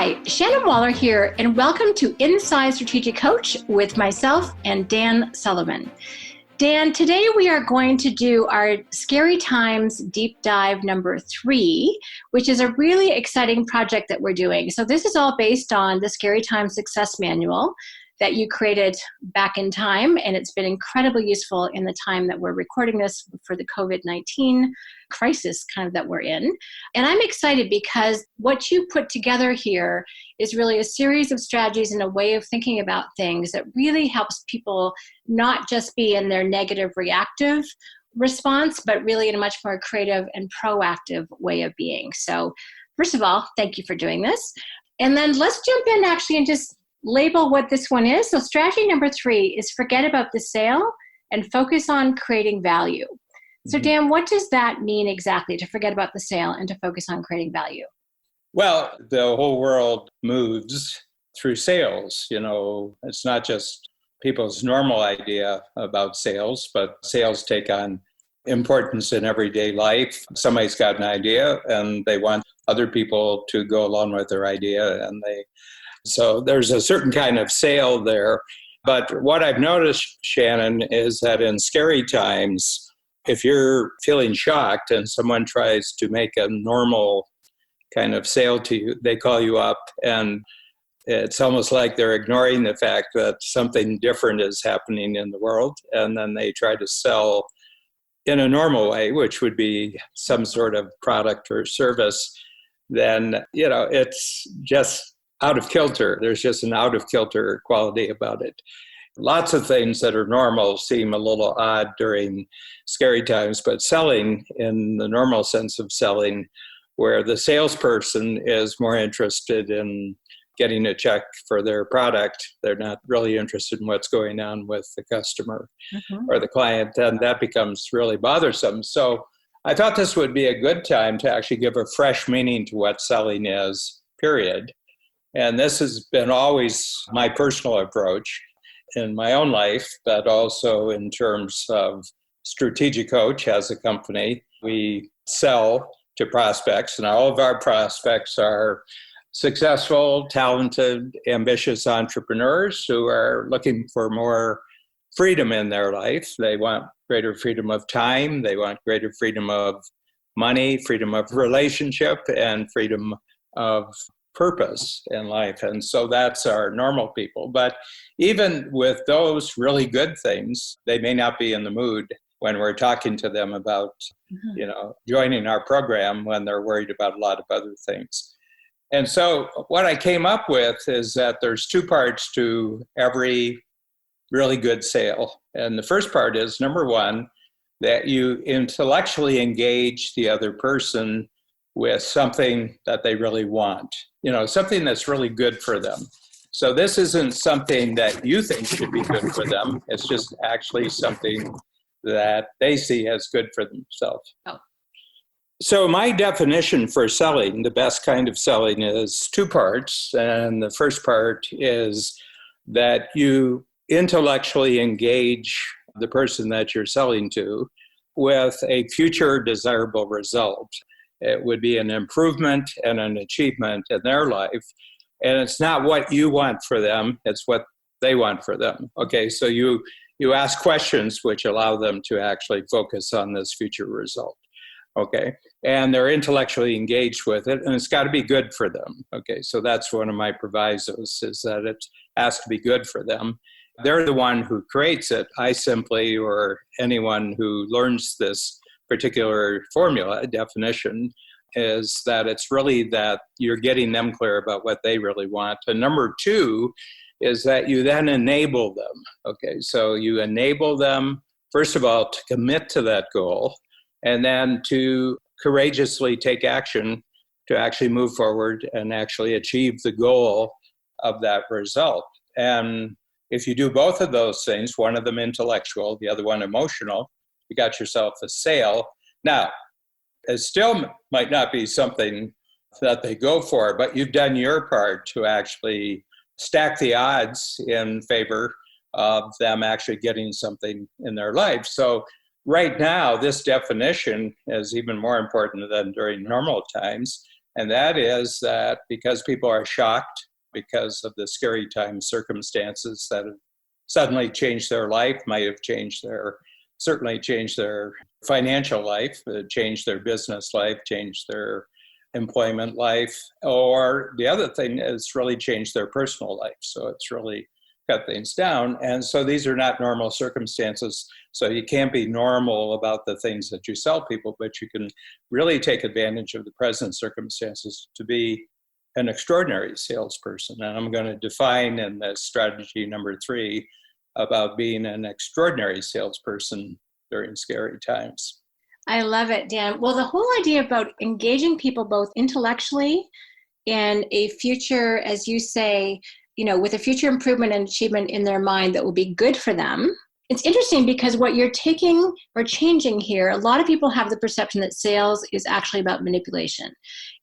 Hi, Shannon Waller here, and welcome to Inside Strategic Coach with myself and Dan Sullivan. Dan, today we are going to do our Scary Times Deep Dive number 3, which is a really exciting project that we're doing. So this is all based on the Scary Times Success Manual that you created back in time, and it's been incredibly useful in the time that we're recording this for the COVID-19 crisis kind of that we're in. And I'm excited because what you put together here is really a series of strategies and a way of thinking about things that really helps people not just be in their negative reactive response, but really in a much more creative and proactive way of being. So first of all, thank you for doing this. And then let's jump in actually and just label what this one is. So strategy number 3 is forget about the sale and focus on creating value. So Dan, what does that mean exactly, to forget about the sale and to focus on creating value? Well, the whole world moves through sales. You know, it's not just people's normal idea about sales, but sales take on importance in everyday life. Somebody's got an idea and they want other people to go along with their idea, so there's a certain kind of sale there. But what I've noticed, Shannon, is that in scary times, if you're feeling shocked and someone tries to make a normal kind of sale to you, they call you up and it's almost like they're ignoring the fact that something different is happening in the world. And then they try to sell in a normal way, which would be some sort of product or service. Then, you know, it's just out of kilter. There's just an out of kilter quality about it. Lots of things that are normal seem a little odd during scary times, but selling in the normal sense of selling, where the salesperson is more interested in getting a check for their product, they're not really interested in what's going on with the customer or the client, and that becomes really bothersome. So I thought this would be a good time to actually give a fresh meaning to what selling is, period. And this has been always my personal approach in my own life, but also in terms of Strategic Coach as a company. We sell to prospects, and all of our prospects are successful, talented, ambitious entrepreneurs who are looking for more freedom in their life. They want greater freedom of time, they want greater freedom of money, freedom of relationship, and freedom of purpose in life. And so that's our normal people. But even with those really good things, they may not be in the mood when we're talking to them about, joining our program, when they're worried about a lot of other things. And so what I came up with is that there's 2 parts to every really good sale. And the first part is, number 1, that you intellectually engage the other person with something that they really want, something that's really good for them. So this isn't something that you think should be good for them. It's just actually something that they see as good for themselves. Oh. So my definition for selling, the best kind of selling, is 2 parts. And the first part is that you intellectually engage the person that you're selling to with a future desirable result. It would be an improvement and an achievement in their life. And it's not what you want for them, it's what they want for them. Okay, so you ask questions which allow them to actually focus on this future result. Okay, and they're intellectually engaged with it, and it's got to be good for them. Okay, so that's one of my provisos, is that it has to be good for them. They're the one who creates it. I simply, or anyone who learns this particular formula, definition, is that it's really that you're getting them clear about what they really want. And number 2 is that you then enable them. Okay, so you enable them, first of all, to commit to that goal, and then to courageously take action to actually move forward and actually achieve the goal of that result. And if you do both of those things, one of them intellectual, the other one emotional, you got yourself a sale. Now, it still might not be something that they go for, but you've done your part to actually stack the odds in favor of them actually getting something in their life. So right now, this definition is even more important than during normal times, And that is that because people are shocked because of the scary time circumstances that have suddenly changed their life, might have certainly changed their financial life, changed their business life, changed their employment life, or the other thing is really changed their personal life. So it's really cut things down. And so these are not normal circumstances. So you can't be normal about the things that you sell people, but you can really take advantage of the present circumstances to be an extraordinary salesperson. And I'm going to define in the strategy number 3 about being an extraordinary salesperson during scary times. I love it, Dan. Well, the whole idea about engaging people both intellectually and a future, as you say, with a future improvement and achievement in their mind that will be good for them. It's interesting because what you're taking or changing here, a lot of people have the perception that sales is actually about manipulation.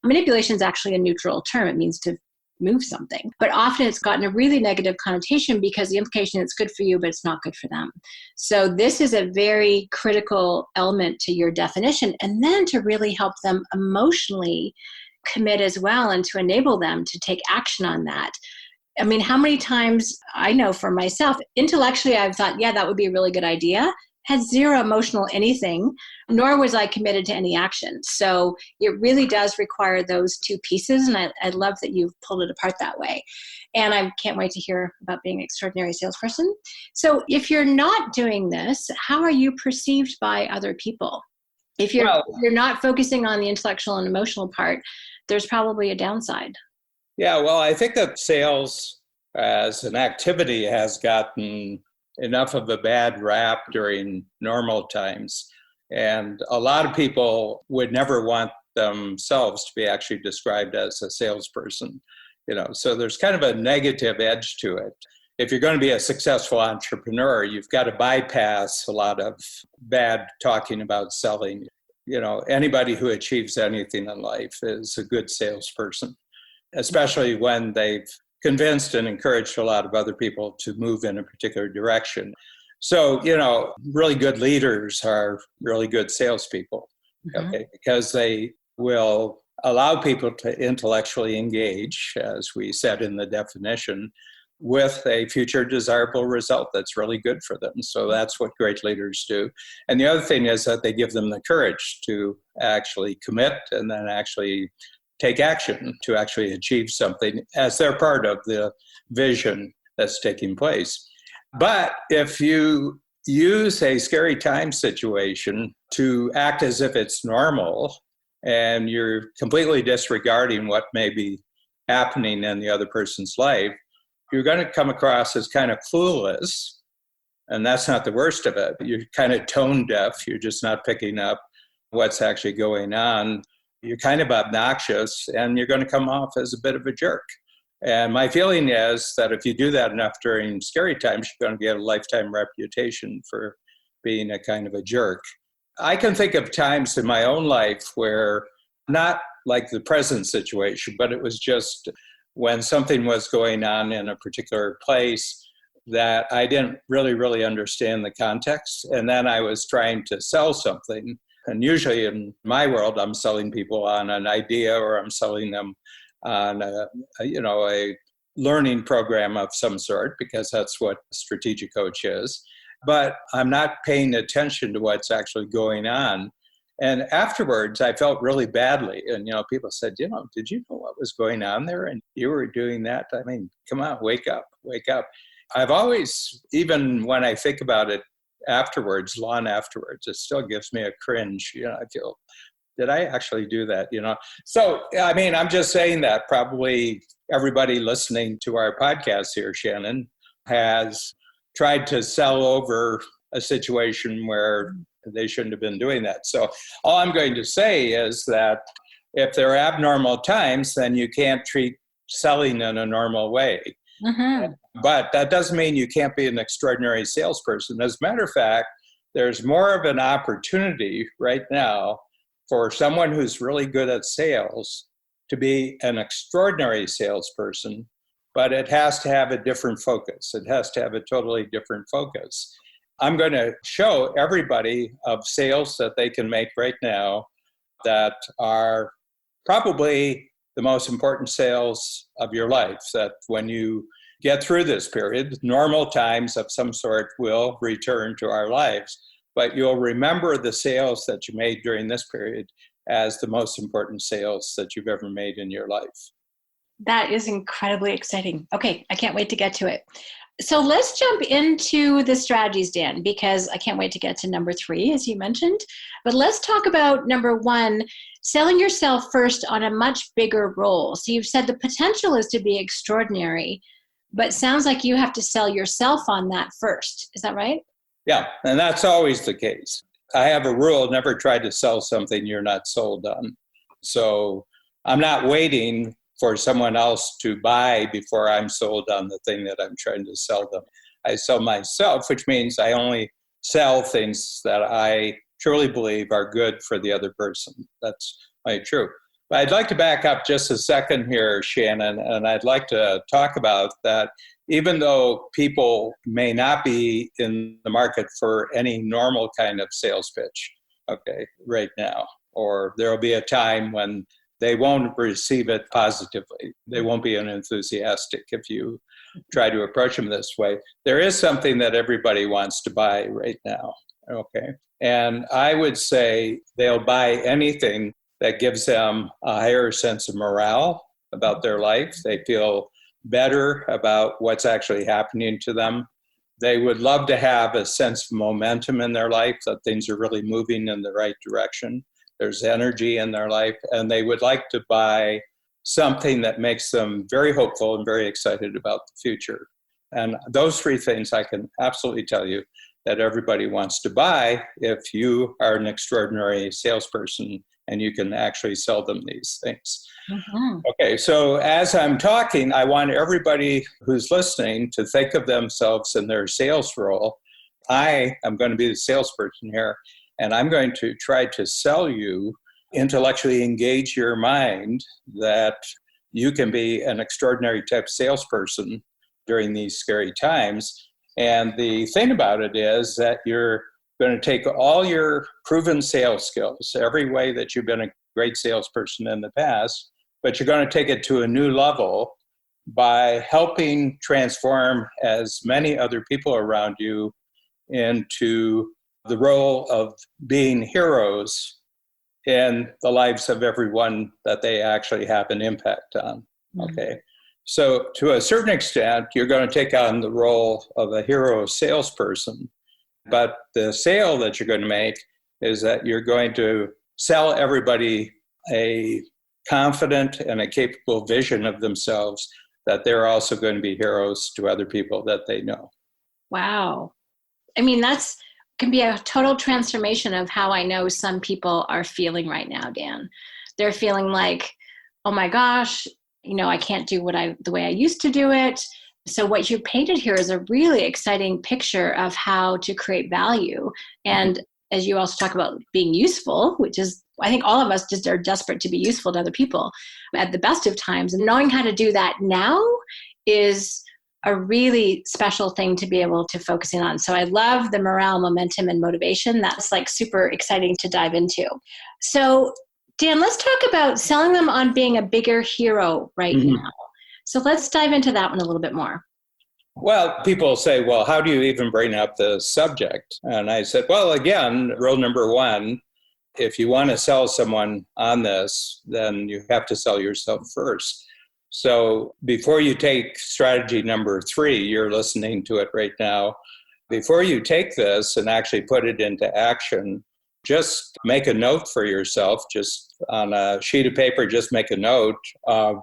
Manipulation is actually a neutral term. It means to move something. But often it's gotten a really negative connotation because the implication is it's good for you, but it's not good for them. So this is a very critical element to your definition. And then to really help them emotionally commit as well and to enable them to take action on that. I mean, how many times I know for myself, intellectually, I've thought, yeah, that would be a really good idea. Had zero emotional anything, nor was I committed to any action. So it really does require those two pieces. And I love that you've pulled it apart that way. And I can't wait to hear about being an extraordinary salesperson. So if you're not doing this, how are you perceived by other people? If you're not focusing on the intellectual and emotional part, there's probably a downside. Yeah, well, I think that sales as an activity has gotten enough of a bad rap during normal times. And a lot of people would never want themselves to be actually described as a salesperson. So there's kind of a negative edge to it. If you're going to be a successful entrepreneur, you've got to bypass a lot of bad talking about selling. Anybody who achieves anything in life is a good salesperson, especially when they've convinced and encouraged a lot of other people to move in a particular direction. So, really good leaders are really good salespeople, okay, because they will allow people to intellectually engage, as we said in the definition, with a future desirable result that's really good for them. So that's what great leaders do. And the other thing is that they give them the courage to actually commit and then actually take action to actually achieve something as they're part of the vision that's taking place. But if you use a scary time situation to act as if it's normal and you're completely disregarding what may be happening in the other person's life, you're going to come across as kind of clueless. And that's not the worst of it. You're kind of tone deaf. You're just not picking up what's actually going on. You're kind of obnoxious, and you're going to come off as a bit of a jerk. And my feeling is that if you do that enough during scary times, you're going to get a lifetime reputation for being a kind of a jerk. I can think of times in my own life where, not like the present situation, but it was just when something was going on in a particular place that I didn't really understand the context. And then I was trying to sell something. And usually in my world, I'm selling people on an idea, or I'm selling them on a learning program of some sort, because that's what a strategic coach is. But I'm not paying attention to what's actually going on. And afterwards, I felt really badly. And, people said, did you know what was going on there? And you were doing that? I mean, come on, wake up. I've always, even when I think about it long afterwards, it still gives me a cringe. I feel, did I actually do that? So, I mean, I'm just saying that probably everybody listening to our podcast here, Shannon, has tried to sell over a situation where they shouldn't have been doing that. So all I'm going to say is that if there are abnormal times, then you can't treat selling in a normal way. Mm-hmm. But that doesn't mean you can't be an extraordinary salesperson. As a matter of fact, there's more of an opportunity right now for someone who's really good at sales to be an extraordinary salesperson, but it has to have a different focus. It has to have a totally different focus. I'm going to show everybody of sales that they can make right now that are probably the most important sales of your life. That when you get through this period, normal times of some sort will return to our lives, but you'll remember the sales that you made during this period as the most important sales that you've ever made in your life. That is incredibly exciting. Okay, I can't wait to get to it. So let's jump into the strategies, Dan, because I can't wait to get to number 3, as you mentioned. But let's talk about number 1, selling yourself first on a much bigger role. So you've said the potential is to be extraordinary, but sounds like you have to sell yourself on that first. Is that right? Yeah, and that's always the case. I have a rule, never try to sell something you're not sold on. So I'm not waiting for someone else to buy before I'm sold on the thing that I'm trying to sell them. I sell myself, which means I only sell things that I truly believe are good for the other person. That's my truth. But I'd like to back up just a second here, Shannon, and I'd like to talk about that even though people may not be in the market for any normal kind of sales pitch, okay, right now, or there'll be a time when they won't receive it positively. They won't be enthusiastic if you try to approach them this way. There is something that everybody wants to buy right now, okay? And I would say they'll buy anything that gives them a higher sense of morale about their life. They feel better about what's actually happening to them. They would love to have a sense of momentum in their life, that things are really moving in the right direction. There's energy in their life, and they would like to buy something that makes them very hopeful and very excited about the future. And those 3 things I can absolutely tell you that everybody wants to buy if you are an extraordinary salesperson and you can actually sell them these things. Mm-hmm. Okay, so as I'm talking, I want everybody who's listening to think of themselves in their sales role. I am going to be the salesperson here, and I'm going to try to sell you, intellectually engage your mind that you can be an extraordinary type salesperson during these scary times. And the thing about it is that you're going to take all your proven sales skills, every way that you've been a great salesperson in the past, but you're going to take it to a new level by helping transform as many other people around you into the role of being heroes in the lives of everyone that they actually have an impact on. Okay. So to a certain extent, you're going to take on the role of a hero salesperson, but the sale that you're going to make is that you're going to sell everybody a confident and a capable vision of themselves, that they're also going to be heroes to other people that they know. Wow. I mean, that's can be a total transformation of how I know some people are feeling right now, Dan. They're feeling like, oh my gosh, I can't do the way I used to do it. So what you painted here is a really exciting picture of how to create value. And as you also talk about being useful, which is, I think all of us just are desperate to be useful to other people at the best of times. And knowing how to do that now is a really special thing to be able to focus in on. So I love the morale, momentum, and motivation. That's like super exciting to dive into. So Dan, let's talk about selling them on being a bigger hero right now. So let's dive into that one a little bit more. Well, people say, well, how do you even bring up the subject? And I said, well, again, rule number 1, if you want to sell someone on this, then you have to sell yourself first. So before you take strategy number 3, you're listening to it right now. Before you take this and actually put it into action, just make a note for yourself, just on a sheet of paper, just make a note of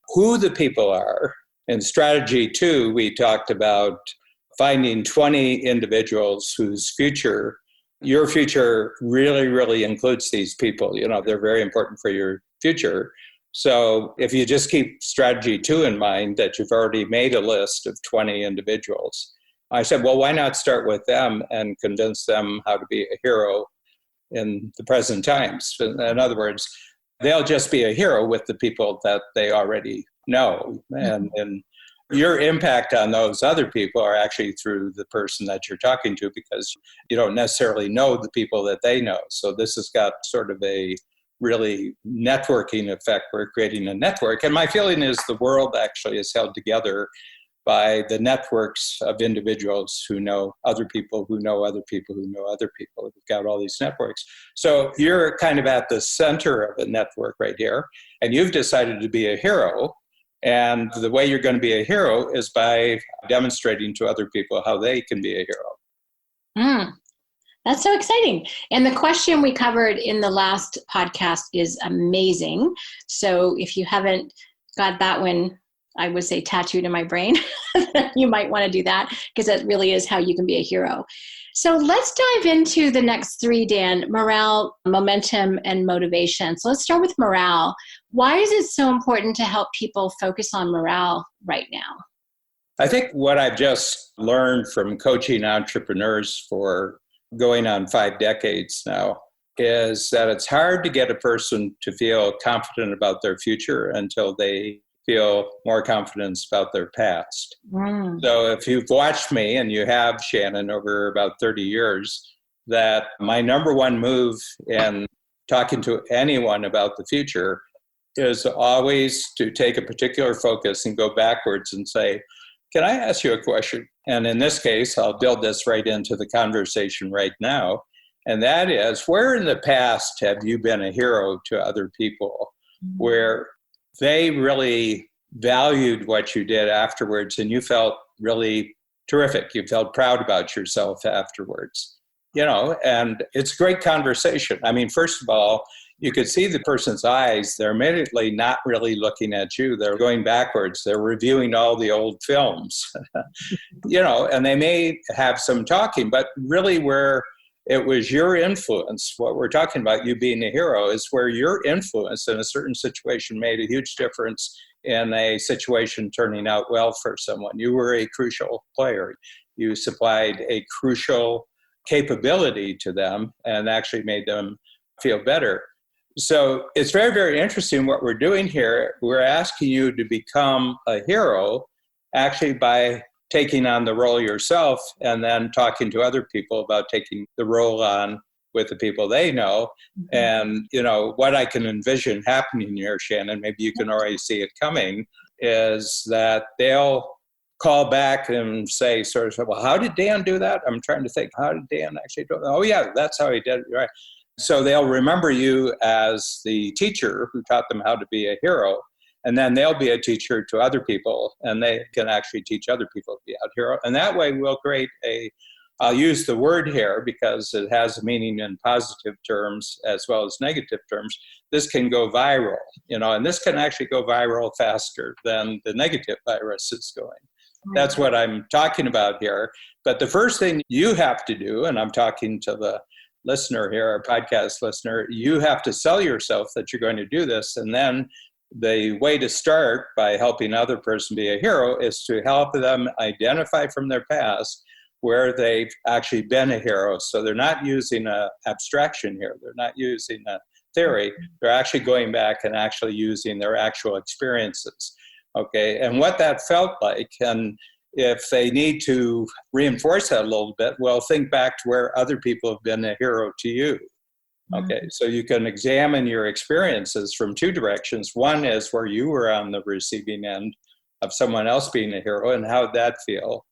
who the people are. In strategy 2, we talked about finding 20 individuals whose future, your future really, really includes these people. They're very important for your future. So if you just keep strategy 2 in mind, that you've already made a list of 20 individuals, I said, well, why not start with them and convince them how to be a hero in the present times? In other words, they'll just be a hero with the people that they already know. And your impact on those other people are actually through the person that you're talking to, because you don't necessarily know the people that they know. So this has got sort of a really networking effect. We're creating a network. And my feeling is the world actually is held together by the networks of individuals who know other people, who know other people, who know other people. We've got all these networks. So you're kind of at the center of a network right here, and you've decided to be a hero. And the way you're going to be a hero is by demonstrating to other people how they can be a hero. That's so exciting. And the question we covered in the last podcast is amazing. So if you haven't got that one, I would say tattooed in my brain, you might want to do that, because that really is how you can be a hero. So let's dive into the next three, Dan: morale, momentum, and motivation. So let's start with morale. Why is it so important to help people focus on morale right now? I think what I've just learned from coaching entrepreneurs for going on 5 decades now is that it's hard to get a person to feel confident about their future until they feel more confidence about their past. So if you've watched me, and you have, Shannon, over about 30 years, that my number one move in talking to anyone about the future is always to take a particular focus and go backwards and say, can I ask you a question? And in this case, I'll build this right into the conversation right now. And that is, where in the past have you been a hero to other people, where they really valued what you did afterwards and you felt really terrific? You felt proud about yourself afterwards, and it's a great conversation. I mean, first of all, you could see the person's eyes. They're immediately not really looking at you. They're going backwards. They're reviewing all the old films, and they may have some talking, but really where it was your influence, what we're talking about, you being a hero, is where your influence in a certain situation made a huge difference in a situation turning out well for someone. You were a crucial player. You supplied a crucial capability to them and actually made them feel better. So it's very, very interesting what we're doing here. We're asking you to become a hero actually by taking on the role yourself and then talking to other people about taking the role on with the people they know. And, what I can envision happening here, Shannon, maybe you can already see it coming, is that they'll call back and say sort of, well, how did Dan do that? I'm trying to think, how did Dan actually do it? Oh, yeah, that's how he did it. Right. So they'll remember you as the teacher who taught them how to be a hero. And then they'll be a teacher to other people, and they can actually teach other people to be a hero. And that way we'll create I'll use the word here because it has a meaning in positive terms as well as negative terms. This can go viral, and this can actually go viral faster than the negative virus is going. That's what I'm talking about here. But the first thing you have to do, and I'm talking to the listener here, our podcast listener, you have to sell yourself that you're going to do this. And then the way to start by helping other person be a hero is to help them identify from their past where they've actually been a hero. So they're not using an abstraction here. They're not using a theory. They're actually going back and actually using their actual experiences. Okay, and what that felt like, and if they need to reinforce that a little bit, well, think back to where other people have been a hero to you. Okay, so you can examine your experiences from two directions. One is where you were on the receiving end of someone else being a hero, and how did that feel?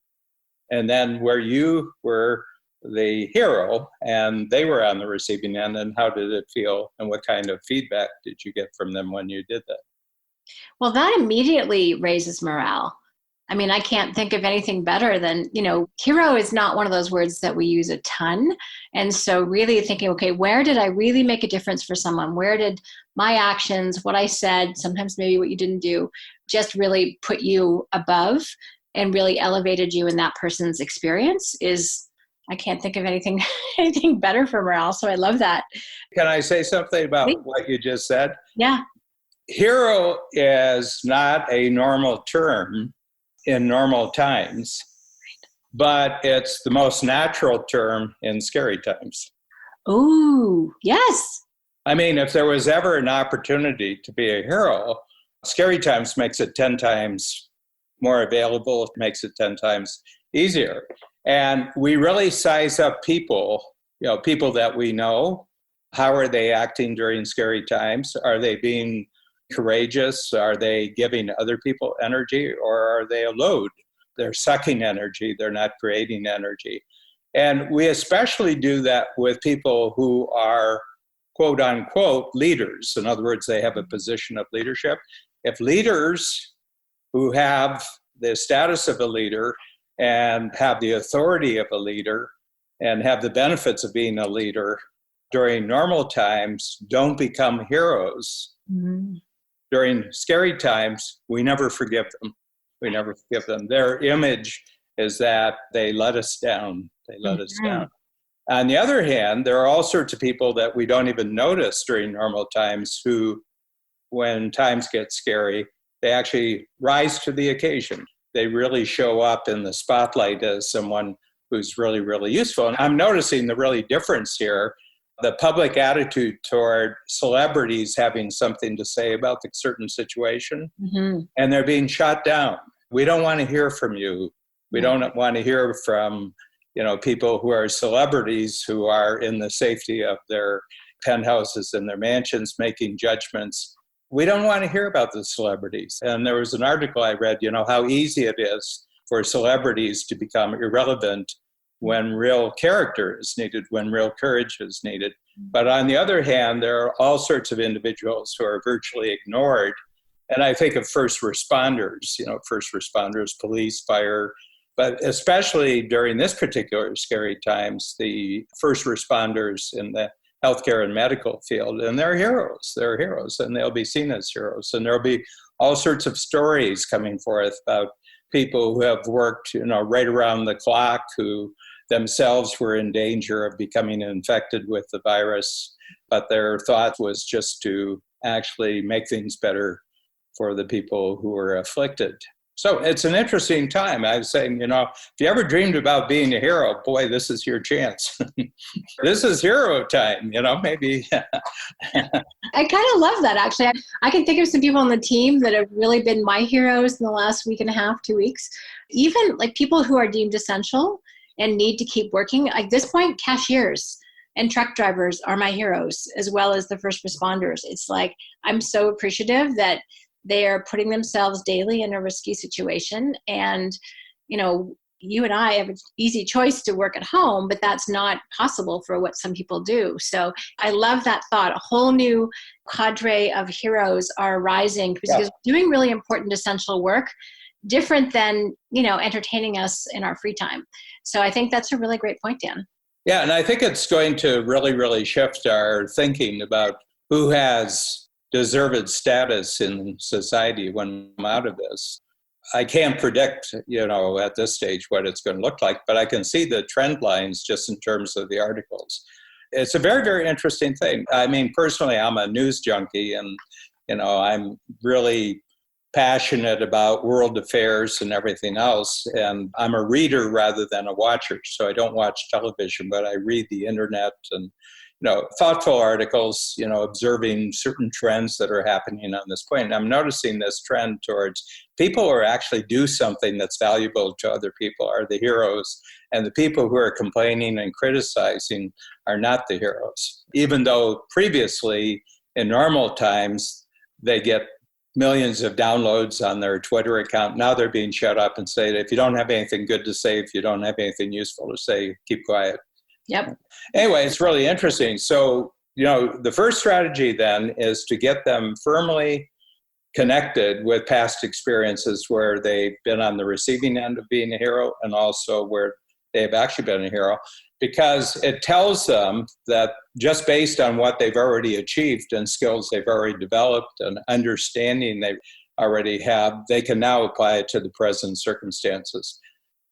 And then where you were the hero and they were on the receiving end, and how did it feel? And what kind of feedback did you get from them when you did that? Well, that immediately raises morale. I mean, I can't think of anything better than, hero is not one of those words that we use a ton. And so really thinking, okay, where did I really make a difference for someone? Where did my actions, what I said, sometimes maybe what you didn't do, just really put you above and really elevated you in that person's experience I can't think of anything better for morale. So I love that. Can I say something about what you just said? Yeah. Hero is not a normal term in normal times, but it's the most natural term in scary times. Ooh, yes. I mean, if there was ever an opportunity to be a hero, scary times makes it 10 times more available, makes it 10 times easier. And we really size up people, people that we know, How are they acting during scary times? Are they being courageous? Are they giving other people energy, or are they a load? They're sucking energy. They're not creating energy. And we especially do that with people who are, quote unquote, leaders. In other words, they have a position of leadership. If leaders who have the status of a leader and have the authority of a leader and have the benefits of being a leader during normal times don't become heroes, during scary times, we never forgive them. We never forgive them. Their image is that they let us down. They let us down. On the other hand, there are all sorts of people that we don't even notice during normal times who, when times get scary, they actually rise to the occasion. They really show up in the spotlight as someone who's really, really useful. And I'm noticing the really difference here. The public attitude toward celebrities having something to say about the certain situation, and they're being shot down. We don't want to hear from you. We don't want to hear from, people who are celebrities who are in the safety of their penthouses and their mansions making judgments. We don't want to hear about the celebrities. And there was an article I read, how easy it is for celebrities to become irrelevant when real character is needed, when real courage is needed. But on the other hand, there are all sorts of individuals who are virtually ignored. And I think of first responders, police, fire, but especially during this particular scary times, the first responders in the healthcare and medical field, and they're heroes. They're heroes, and they'll be seen as heroes. And there'll be all sorts of stories coming forth about people who have worked, right around the clock, who themselves were in danger of becoming infected with the virus, but their thought was just to actually make things better for the people who were afflicted. So it's an interesting time. I was saying, if you ever dreamed about being a hero, boy, this is your chance. This is hero time, maybe. I kind of love that, actually. I can think of some people on the team that have really been my heroes in the last week and a half, 2 weeks. Even like people who are deemed essential and need to keep working. At this point, cashiers and truck drivers are my heroes, as well as the first responders. It's like, I'm so appreciative that they are putting themselves daily in a risky situation. And, you and I have an easy choice to work at home, but that's not possible for what some people do. So I love that thought. A whole new cadre of heroes are rising because doing really important essential work, different than, entertaining us in our free time. So I think that's a really great point, Dan. Yeah, and I think it's going to really, really shift our thinking about who has deserved status in society when I'm out of this. I can't predict, at this stage what it's going to look like, but I can see the trend lines just in terms of the articles. It's a very, very interesting thing. I mean, personally, I'm a news junkie, and, I'm really passionate about world affairs and everything else. And I'm a reader rather than a watcher. So I don't watch television, but I read the internet and, thoughtful articles, observing certain trends that are happening on this point. And I'm noticing this trend towards people who actually do something that's valuable to other people are the heroes. And the people who are complaining and criticizing are not the heroes. Even though previously, in normal times, they get millions of downloads on their Twitter account. Now they're being shut up and say, if you don't have anything good to say, if you don't have anything useful to say, keep quiet. Yep. Anyway, it's really interesting. So, the first strategy then is to get them firmly connected with past experiences where they've been on the receiving end of being a hero and also where they've actually been a hero, because it tells them that just based on what they've already achieved and skills they've already developed and understanding they already have, they can now apply it to the present circumstances.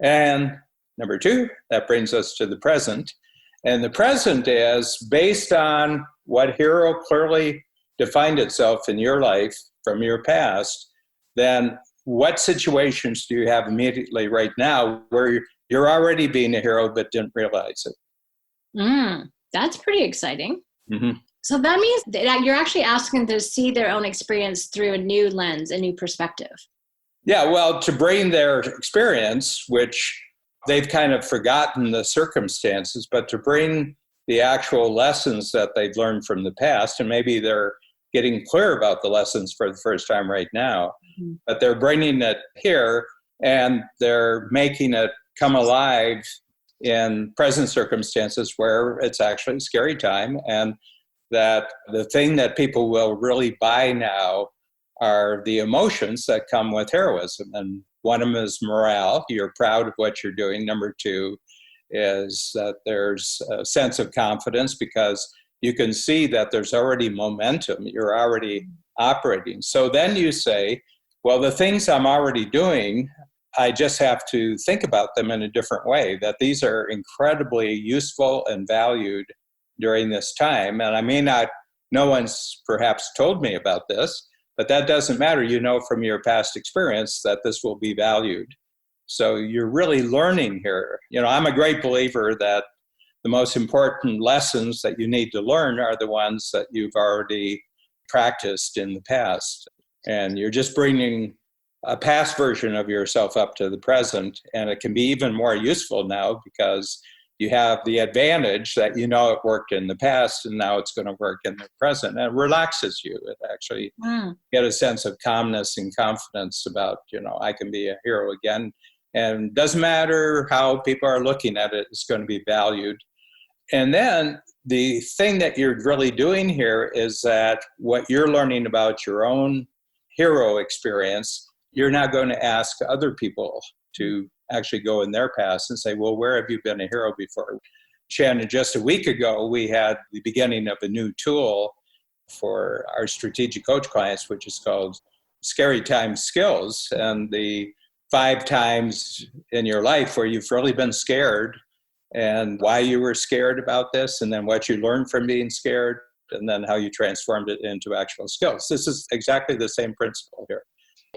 And number two, that brings us to the present. And the present is based on what hero clearly defined itself in your life from your past, then what situations do you have immediately right now where you're already being a hero but didn't realize it? That's pretty exciting. Mm-hmm. So that means that you're actually asking them to see their own experience through a new lens, a new perspective. Yeah, well, to bring their experience, which they've kind of forgotten the circumstances, but to bring the actual lessons that they've learned from the past. And maybe they're getting clear about the lessons for the first time right now, but they're bringing it here and they're making it come alive in present circumstances where it's actually scary time. And that the thing that people will really buy now are the emotions that come with heroism. And one of them is morale. You're proud of what you're doing. Number two is that there's a sense of confidence because you can see that there's already momentum. You're already operating. So then you say, well, the things I'm already doing, I just have to think about them in a different way, that these are incredibly useful and valued during this time. And I may not, no one's perhaps told me about this, but that doesn't matter. You know from your past experience that this will be valued. So you're really learning here. You know, I'm a great believer that the most important lessons that you need to learn are the ones that you've already practiced in the past. And you're just bringing a past version of yourself up to the present. And it can be even more useful now because you have the advantage that you know it worked in the past and now it's going to work in the present. And it relaxes you. It actually get a sense of calmness and confidence about, you know, I can be a hero again. And doesn't matter how people are looking at it, it's going to be valued. And then the thing that you're really doing here is that what you're learning about your own hero experience, you're not going to ask other people to actually go in their past and say, well, where have you been a hero before? Shannon, just a week ago, we had the beginning of a new tool for our strategic coach clients, which is called Scary Time Skills. And the 5 times in your life where you've really been scared and why you were scared about this, and then what you learned from being scared, and then how you transformed it into actual skills. This is exactly the same principle here.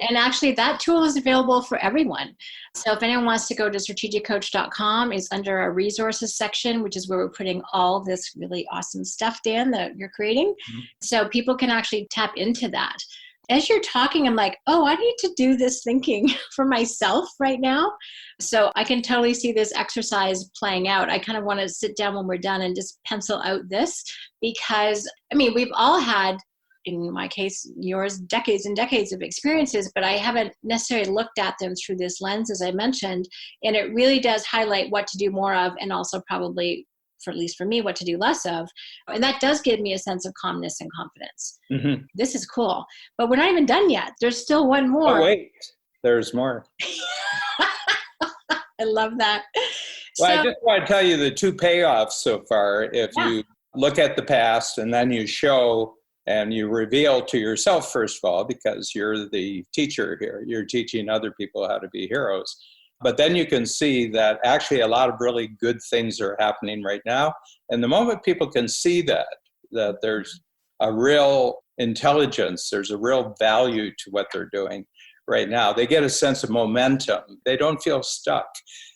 And actually, that tool is available for everyone. So if anyone wants to go to strategiccoach.com, it's under our resources section, which is where we're putting all this really awesome stuff, Dan, that you're creating. So people can actually tap into that. As you're talking, I'm like, oh, I need to do this thinking for myself right now. So I can totally see this exercise playing out. I kind of want to sit down when we're done and just pencil out this because, I mean, we've all had, in my case, yours, decades and decades of experiences, but I haven't necessarily looked at them through this lens, as I mentioned. And it really does highlight what to do more of and also probably, for at least for me, what to do less of. And that does give me a sense of calmness and confidence. This is cool. But we're not even done yet. There's still one more. Oh, wait. There's more. I love that. Well, I just want to tell you the 2 payoffs so far. If you look at the past and then you show and you reveal to yourself, first of all, because you're the teacher here, you're teaching other people how to be heroes. But then you can see that actually a lot of really good things are happening right now. And the moment people can see that there's a real intelligence, there's a real value to what they're doing right now, they get a sense of momentum. They don't feel stuck.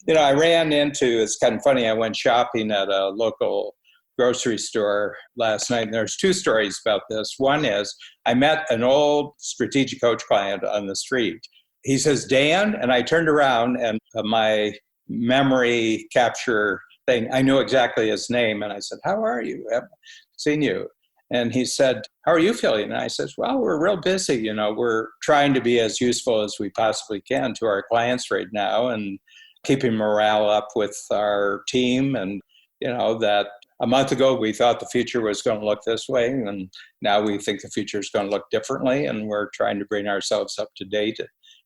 You know, I ran into, it's kind of funny, I went shopping at a local grocery store last night, and there's 2 stories about this. One is I met an old strategic coach client on the street. He says, Dan, and I turned around and my memory capture thing, I knew exactly his name. And I said, how are you? I haven't seen you. And he said, how are you feeling? And I said, well, we're real busy. You know, we're trying to be as useful as we possibly can to our clients right now and keeping morale up with our team. And, you know, that a month ago, we thought the future was going to look this way. And now we think the future is going to look differently. And we're trying to bring ourselves up to date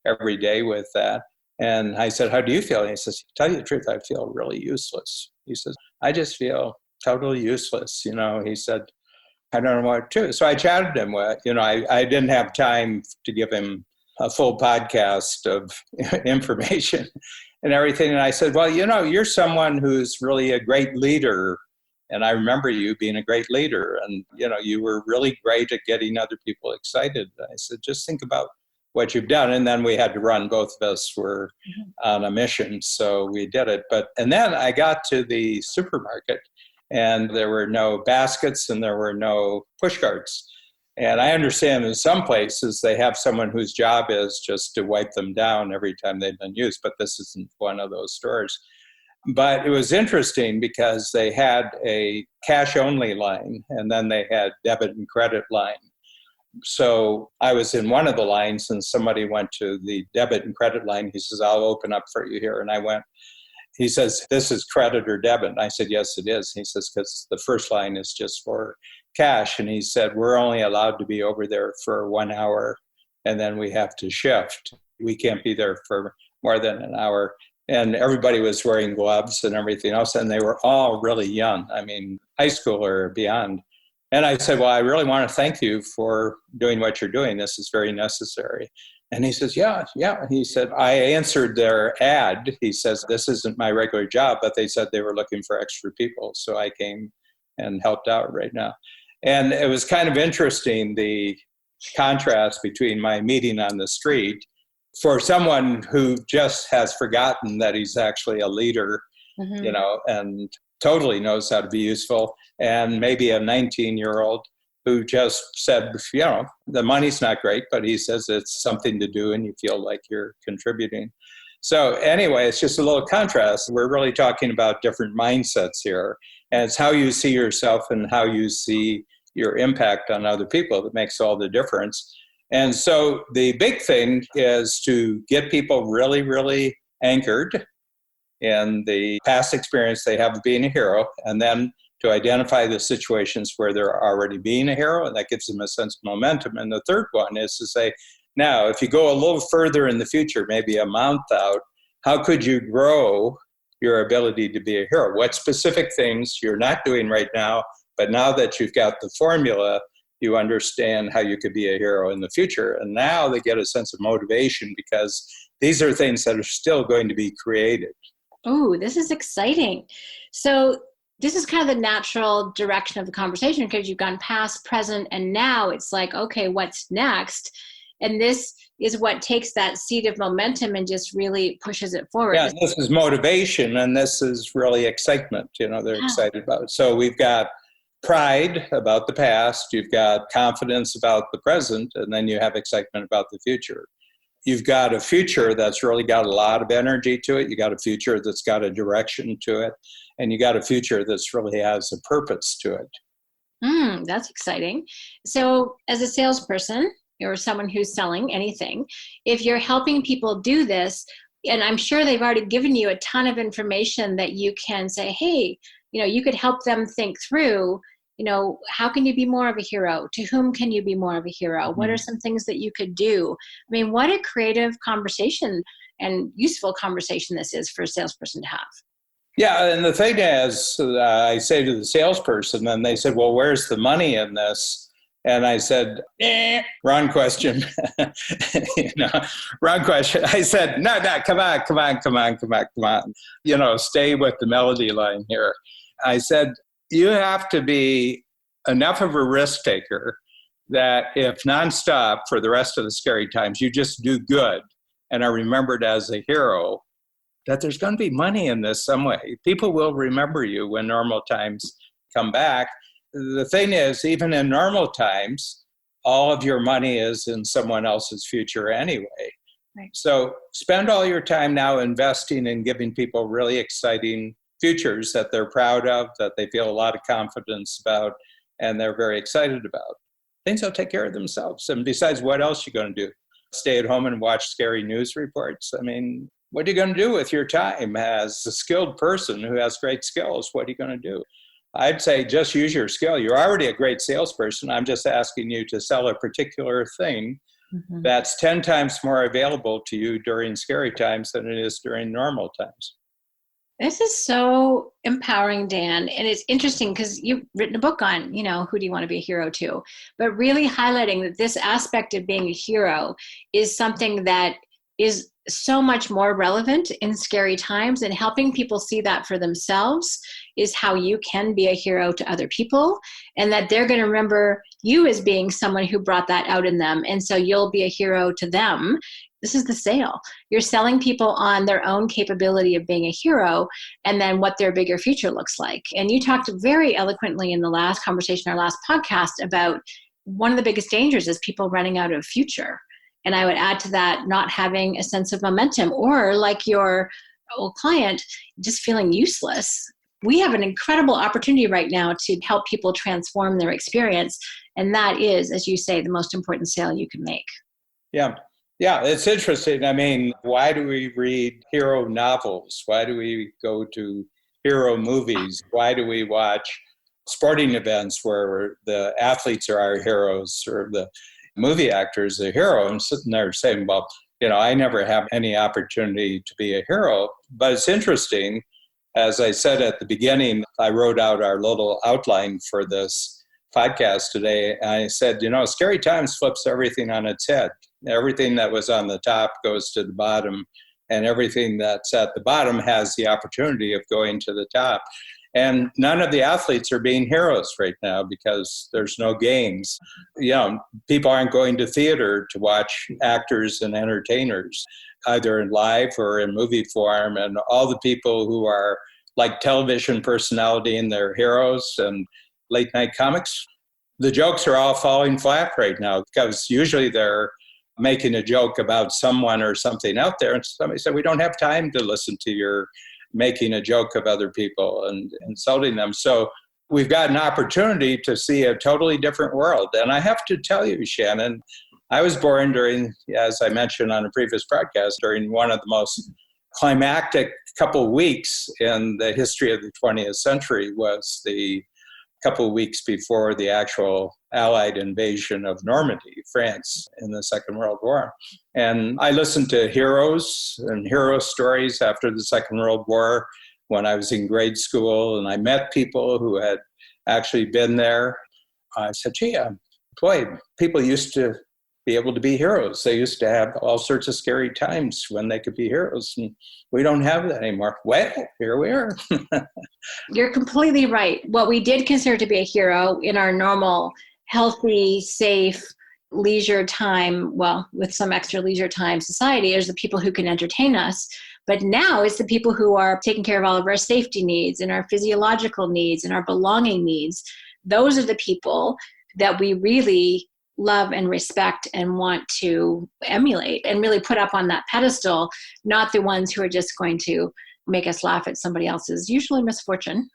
every day with that. And I said, how do you feel? And he says, to tell you the truth, I feel really useless. He says, I just feel totally useless. You know, he said, I don't know what to do. So I chatted him with, you know, I didn't have time to give him a full podcast of information and everything. And I said, well, you know, you're someone who's really a great leader. And I remember you being a great leader. And, you know, you were really great at getting other people excited. I said, just think about what you've done. And then we had to run. Both of us were on a mission. So we did it. And then I got to the supermarket and there were no baskets and there were no push carts. And I understand in some places they have someone whose job is just to wipe them down every time they've been used, but this isn't one of those stores. But it was interesting because they had a cash-only line, and then they had debit and credit line. So I was in one of the lines, and somebody went to the debit and credit line. He says, I'll open up for you here. And I went, he says, this is credit or debit? And I said, yes, it is. He says, because the first line is just for cash. And he said, we're only allowed to be over there for 1 hour, and then we have to shift. We can't be there for more than an hour. And everybody was wearing gloves and everything else, and they were all really young. I mean, high school or beyond. And I said, well, I really want to thank you for doing what you're doing. This is very necessary. And he says, yeah. He said, I answered their ad. He says, this isn't my regular job, but they said they were looking for extra people. So I came and helped out right now. And it was kind of interesting, the contrast between my meeting on the street for someone who just has forgotten that he's actually a leader, and totally knows how to be useful, and maybe a 19-year-old who just said, the money's not great, but he says it's something to do and you feel like you're contributing. So anyway, it's just a little contrast. We're really talking about different mindsets here, and it's how you see yourself and how you see your impact on other people that makes all the difference. And so the big thing is to get people really, really anchored in the past experience they have of being a hero, and then to identify the situations where they're already being a hero, and that gives them a sense of momentum. And the third one is to say, now, if you go a little further in the future, maybe a month out, how could you grow your ability to be a hero? What specific things you're not doing right now, but now that you've got the formula, you understand how you could be a hero in the future. And now they get a sense of motivation because these are things that are still going to be created. Oh, this is exciting. So this is kind of the natural direction of the conversation because you've gone past, present, and now it's like, okay, what's next? And this is what takes that seed of momentum and just really pushes it forward. Yeah, this is motivation, and this is really excitement, they're excited about it. So we've got pride about the past, you've got confidence about the present, and then you have excitement about the future. You've got a future that's really got a lot of energy to it. You got a future that's got a direction to it. And you got a future that's really has a purpose to it. That's exciting. So as a salesperson or someone who's selling anything, if you're helping people do this, and I'm sure they've already given you a ton of information that you can say, hey, you could help them think through, how can you be more of a hero? To whom can you be more of a hero? What are some things that you could do? I mean, what a creative conversation and useful conversation this is for a salesperson to have. Yeah, and the thing is, I say to the salesperson, and they said, well, where's the money in this? And I said, wrong question. Wrong question. I said, no, come on. Stay with the melody line here. I said, you have to be enough of a risk taker that if nonstop for the rest of the scary times, you just do good and are remembered as a hero, that there's going to be money in this some way. People will remember you when normal times come back. The thing is, even in normal times, all of your money is in someone else's future anyway. Right. So spend all your time now investing in giving people really exciting futures that they're proud of, that they feel a lot of confidence about, and they're very excited about. Things will take care of themselves. And besides, what else are you going to do? Stay at home and watch scary news reports? I mean, what are you going to do with your time as a skilled person who has great skills? What are you going to do? I'd say just use your skill. You're already a great salesperson. I'm just asking you to sell a particular thing that's 10 times more available to you during scary times than it is during normal times. This is so empowering, Dan. And it's interesting because you've written a book on, who do you want to be a hero to? But really highlighting that this aspect of being a hero is something that is so much more relevant in scary times, and helping people see that for themselves is how you can be a hero to other people, and that they're going to remember you as being someone who brought that out in them. And so you'll be a hero to them. This is the sale. You're selling people on their own capability of being a hero and then what their bigger future looks like. And you talked very eloquently in the last conversation, our last podcast, about one of the biggest dangers is people running out of future. And I would add to that, not having a sense of momentum, or like your old client just feeling useless. We have an incredible opportunity right now to help people transform their experience. And that is, as you say, the most important sale you can make. Yeah. Yeah, it's interesting. I mean, why do we read hero novels? Why do we go to hero movies? Why do we watch sporting events where the athletes are our heroes or the movie actors the hero? I'm sitting there saying, well, I never have any opportunity to be a hero. But it's interesting. As I said at the beginning, I wrote out our little outline for this podcast today. I said, Scary Times flips everything on its head. Everything that was on the top goes to the bottom, and everything that's at the bottom has the opportunity of going to the top. And none of the athletes are being heroes right now because there's no games. People aren't going to theater to watch actors and entertainers, either in live or in movie form. And all the people who are like television personality and they're heroes and late night comics, the jokes are all falling flat right now because usually they're making a joke about someone or something out there. And somebody said, we don't have time to listen to your making a joke of other people and insulting them. So we've got an opportunity to see a totally different world. And I have to tell you, Shannon, I was born during, as I mentioned on a previous broadcast, during one of the most climactic couple of weeks in the history of the 20th century was the couple of weeks before the actual Allied invasion of Normandy, France, in the Second World War. And I listened to heroes and hero stories after the Second World War when I was in grade school, and I met people who had actually been there. I said, gee, boy, people used to be able to be heroes. They used to have all sorts of scary times when they could be heroes, and we don't have that anymore. Well, here we are. You're completely right. What we did consider to be a hero in our normal, healthy, safe, leisure time, well, with some extra leisure time society, is the people who can entertain us. But now it's the people who are taking care of all of our safety needs and our physiological needs and our belonging needs. Those are the people that we really love and respect and want to emulate and really put up on that pedestal, not the ones who are just going to make us laugh at somebody else's, usually misfortune,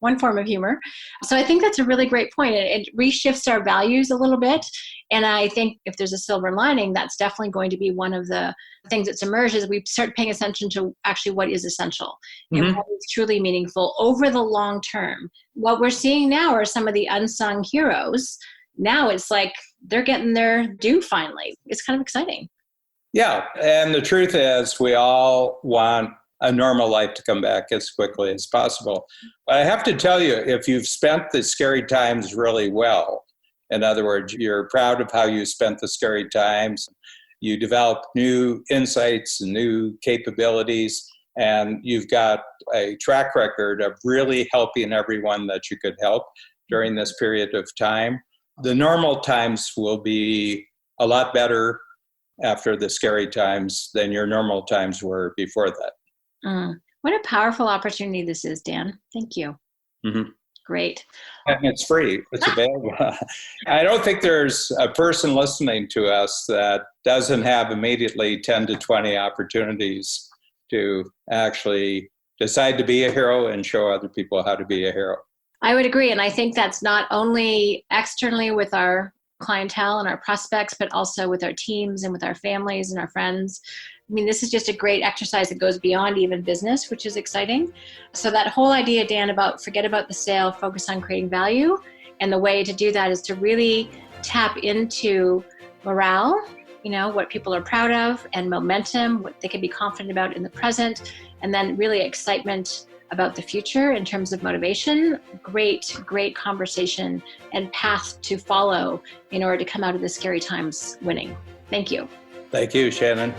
one form of humor. So I think that's a really great point. It reshifts our values a little bit. And I think if there's a silver lining, that's definitely going to be one of the things that's emerged as we start paying attention to actually what is essential and what is truly meaningful over the long term. What we're seeing now are some of the unsung heroes. Now it's like they're getting their due finally. It's kind of exciting. Yeah. And the truth is we all want a normal life to come back as quickly as possible. But I have to tell you, if you've spent the scary times really well, in other words, you're proud of how you spent the scary times, you develop new insights and new capabilities, and you've got a track record of really helping everyone that you could help during this period of time, the normal times will be a lot better after the scary times than your normal times were before that. What a powerful opportunity this is, Dan. Thank you. Mm-hmm. Great. And it's free. It's available. I don't think there's a person listening to us that doesn't have immediately 10 to 20 opportunities to actually decide to be a hero and show other people how to be a hero. I would agree. And I think that's not only externally with our clientele and our prospects, but also with our teams and with our families and our friends. I mean, this is just a great exercise that goes beyond even business, which is exciting. So that whole idea, Dan, about forget about the sale, focus on creating value. And the way to do that is to really tap into morale, what people are proud of, and momentum, what they can be confident about in the present, and then really excitement about the future in terms of motivation. Great conversation and path to follow in order to come out of the scary times winning. Thank you. Thank you, Shannon.